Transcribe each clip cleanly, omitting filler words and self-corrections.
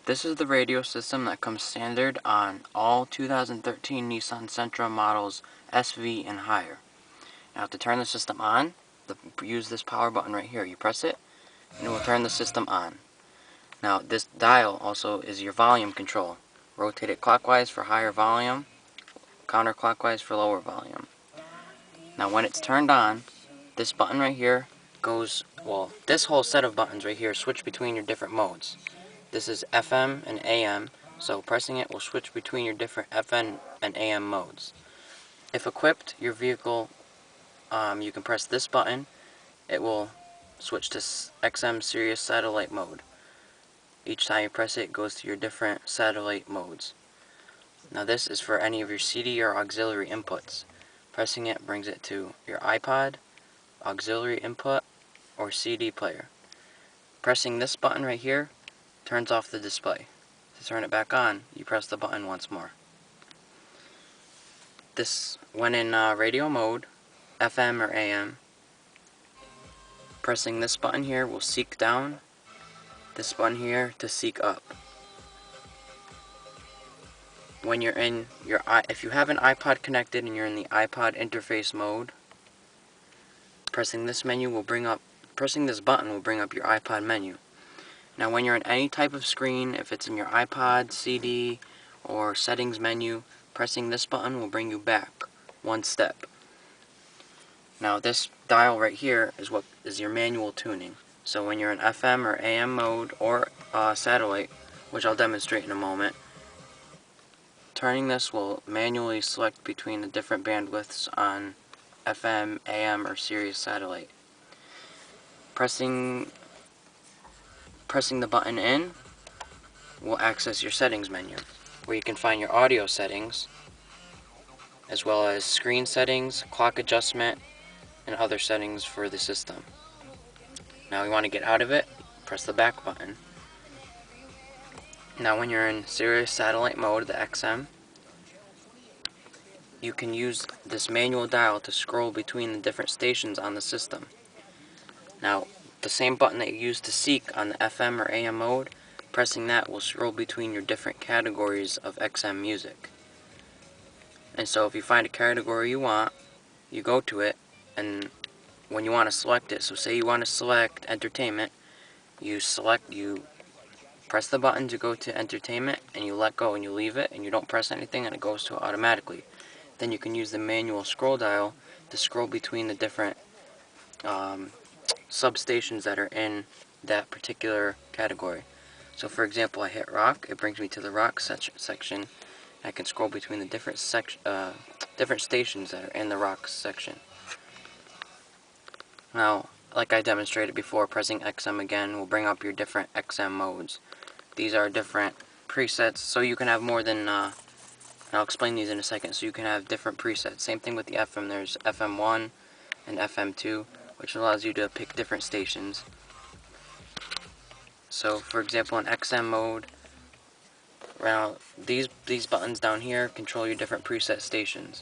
This is the radio system that comes standard on all 2013 Nissan Sentra models SV and higher. Now to turn the system on, use this power button right here. You press it and it will turn the system on. Now this dial also is your volume control. Rotate it clockwise for higher volume, counterclockwise for lower volume. Now when it's turned on, this button right here goes, well, this whole set of buttons right here switch between your different modes. This is FM and AM, so pressing it will switch between your different FM and AM modes. If equipped, your vehicle, you can press this button, it will switch to XM Sirius satellite mode. Each time you press it, it goes to your different satellite modes. Now this is for any of your CD or auxiliary inputs. Pressing it brings it to your iPod, auxiliary input, or CD player. Pressing this button right here turns off the display. To turn it back on, you press the button once more. This, when in radio mode, FM or AM, pressing this button here will seek down, this button here to seek up. When you're in your if you have an iPod connected and you're in the iPod interface mode, pressing this button will bring up your iPod menu. Now when you're in any type of screen, if it's in your iPod, CD, or settings menu, pressing this button will bring you back one step. Now this dial right here is what is your manual tuning. So when you're in FM or AM mode or satellite, which I'll demonstrate in a moment, turning this will manually select between the different bandwidths on FM, AM, or Sirius satellite. Pressing the button in will access your settings menu, where you can find your audio settings, as well as screen settings, clock adjustment, and other settings for the system. Now we want to get out of it, press the back button. Now when you're in Sirius satellite mode, the XM, you can use this manual dial to scroll between the different stations on the system. Now the same button that you use to seek on the FM or AM mode, pressing that will scroll between your different categories of XM music. And so if you find a category you want, you go to it, and when you want to select it, so say you want to select entertainment, you press the button to go to entertainment, and you let go and you leave it, and you don't press anything, and it goes to it automatically. Then you can use the manual scroll dial to scroll between the different substations that are in that particular category. So for example, I hit rock, it brings me to the rock section. I can scroll between the different stations that are in the rock section. Now, like I demonstrated before, pressing XM again will bring up your different XM modes. These are different presets, so you can have more than, and I'll explain these in a second, so you can have different presets. Same thing with the FM, there's FM1 and FM2, which allows you to pick different stations. So for example, in XM mode, now these buttons down here control your different preset stations.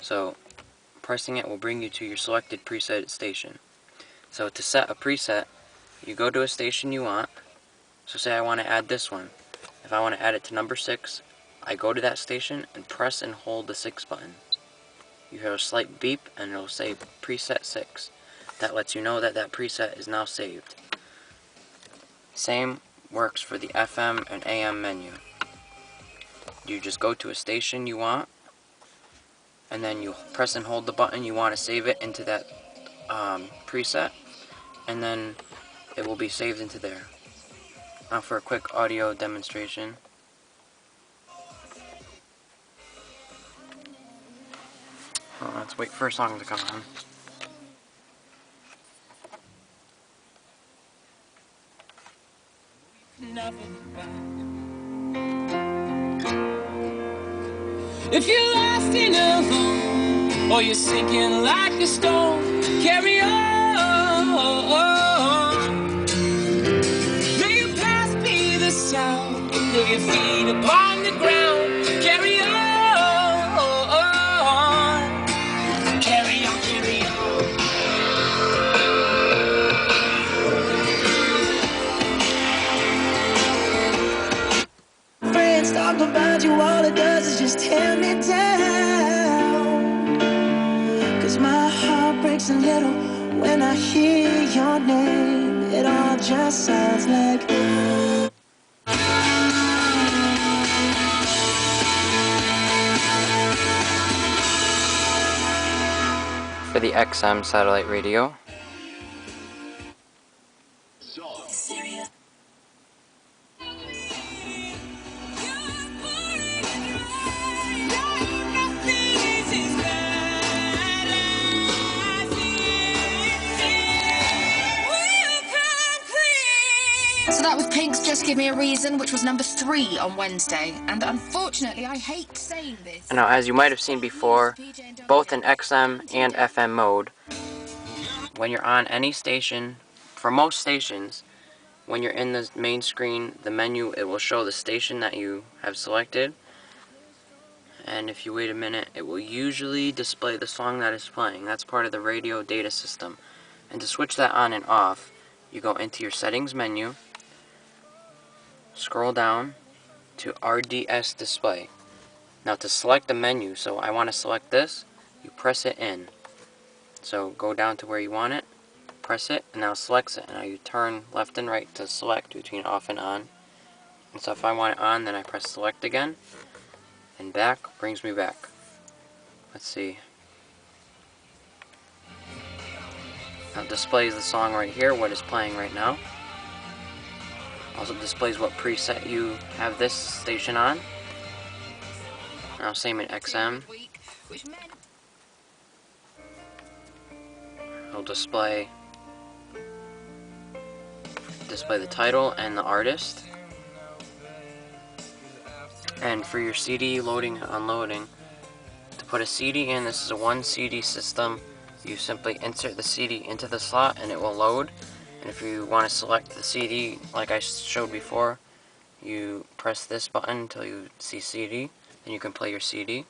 So pressing it will bring you to your selected preset station. So to set a preset, you go to a station you want. So say I want to add this one. If I want to add it to number 6, I go to that station and press and hold the 6 button. You hear a slight beep and it'll say preset 6. That lets you know that that preset is now saved. Same works for the FM and AM menu. You just go to a station you want, and then you press and hold the button you want to save it into that preset, and then it will be saved into there. Now for a quick audio demonstration. Let's wait for a song to come on. If you're lost and alone, or you're sinking like a stone, carry on. May your past be the sound of your feet upon the ground. Carry on. Carry on, carry on. talk about you, all it does is just tear me down. 'Cause my heart breaks a little when I hear your name. It all just sounds like For the XM satellite radio. So that was Pink's Just Give Me a Reason, which was number 3 on Wednesday. And unfortunately, I hate saying this. Now, as you might have seen before, both in XM and FM mode, when you're on any station, for most stations, when you're in the main screen, the menu, it will show the station that you have selected. And if you wait a minute, it will usually display the song that is playing. That's part of the radio data system. And to switch that on and off, you go into your settings menu, scroll down to RDS display. Now to select the menu, so I want to select this, you press it in. So go down to where you want it, press it, and now it selects it. And now you turn left and right to select between off and on. And so if I want it on, then I press select again, and back brings me back. Let's see. Now it displays the song right here, what is playing right now. Also displays what preset you have this station on. Now same in XM. It'll display the title and the artist. And for your CD loading and unloading, to put a CD in, this is a 1 CD system. You simply insert the CD into the slot and it will load. And if you want to select the CD, like I showed before, you press this button until you see CD, and you can play your CD.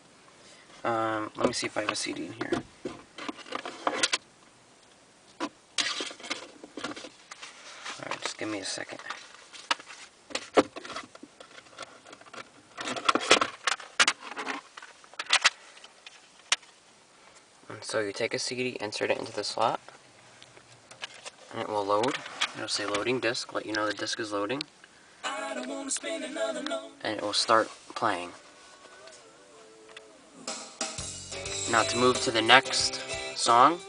Let me see if I have a CD in here. Alright, just give me a second. And so you take a CD, insert it into the slot, and it will load. It'll say loading disc, let you know the disc is loading. And it will start playing. Now to move to the next song,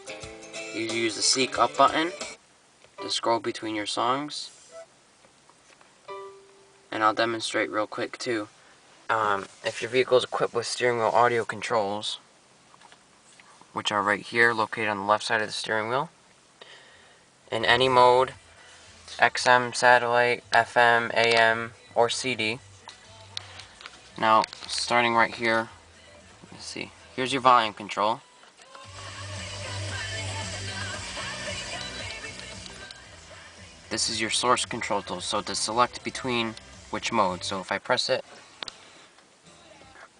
you use the seek up button to scroll between your songs. And I'll demonstrate real quick too. If your vehicle is equipped with steering wheel audio controls, which are right here, located on the left side of the steering wheel, in any mode, XM, satellite, FM, AM, or CD. Now, starting right here, let's see, here's your volume control. This is your source control tool, so to select between which mode. So if I press it,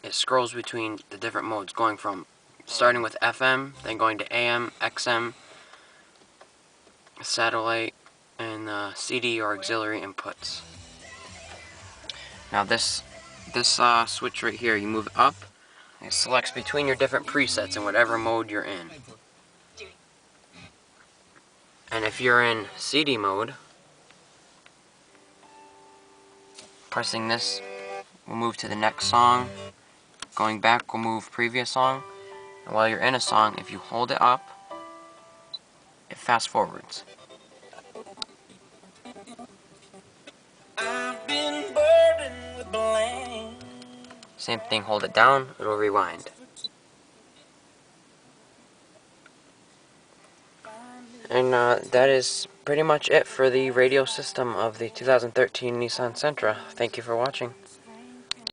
it scrolls between the different modes, going from starting with FM, then going to AM, XM, satellite, and CD or auxiliary inputs. Now this switch right here, you move it up, and it selects between your different presets in whatever mode you're in. And if you're in CD mode, pressing this will move to the next song. Going back will move previous song. And while you're in a song, if you hold it up, it fast forwards. Same thing, hold it down, it'll rewind. And that is pretty much it for the radio system of the 2013 Nissan Sentra. Thank you for watching.